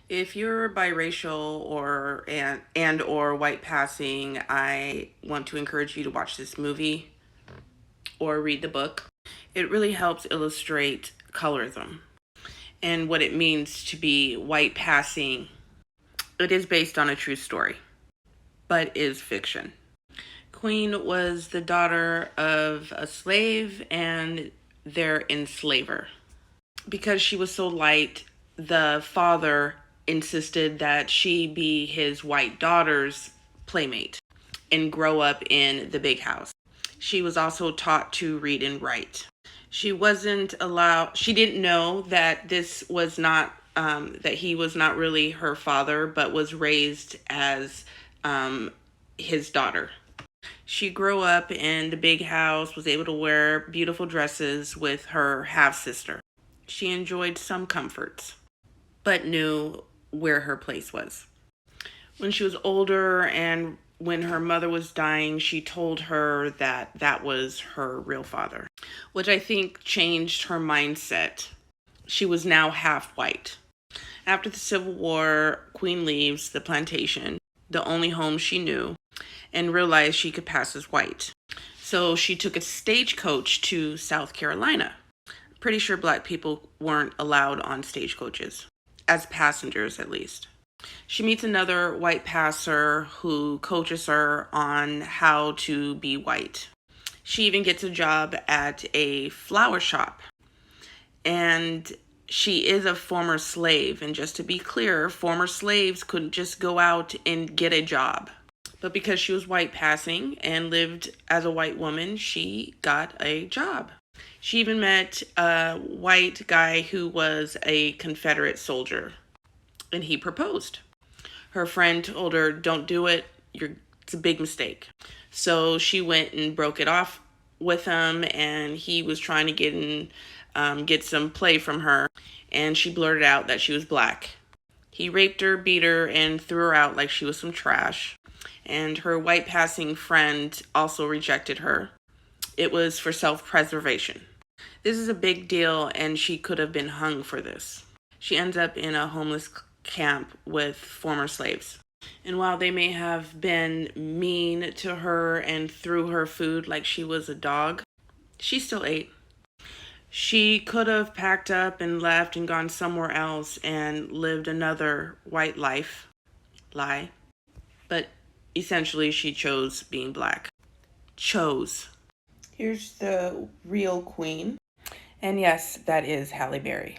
If you're biracial or white passing, I want to encourage you to watch this movie or read the book. It really helps illustrate colorism and what it means to be white passing. It is based on a true story, but is fiction. Queen was the daughter of a slave and their enslaver. Because she was so light, the father insisted that she be his white daughter's playmate and grow up in the big house. She was also taught to read and write. She didn't know that this was not, that he was not really her father, but was raised as his daughter. She grew up in the big house, was able to wear beautiful dresses with her half sister. She enjoyed some comforts, but knew where her place was. When she was older and when her mother was dying, she told her that that was her real father, which I think changed her mindset. She was now half white. After the Civil War, Queen leaves the plantation, the only home she knew, and realized she could pass as white. So she took a stagecoach to South Carolina. Pretty sure black people weren't allowed on stagecoaches, as passengers at least. She meets another white passer who coaches her on how to be white. She even gets a job at a flower shop. And she is a former slave. And just to be clear, former slaves couldn't just go out and get a job. But because she was white passing and lived as a white woman, she got a job. She even met a white guy who was a Confederate soldier, and he proposed. Her friend told her, "Don't do it. It's a big mistake." So she went and broke it off with him, and he was trying to get some play from her, and she blurted out that she was black. He raped her, beat her, and threw her out like she was some trash. And her white passing friend also rejected her. It was for self-preservation. This is a big deal, and she could have been hung for this. She ends up in a homeless camp with former slaves. And while they may have been mean to her and threw her food like she was a dog, she still ate. She could have packed up and left and gone somewhere else and lived another white life. Lie. But essentially, she chose being black. Chose. Here's the real queen. And yes, that is Halle Berry.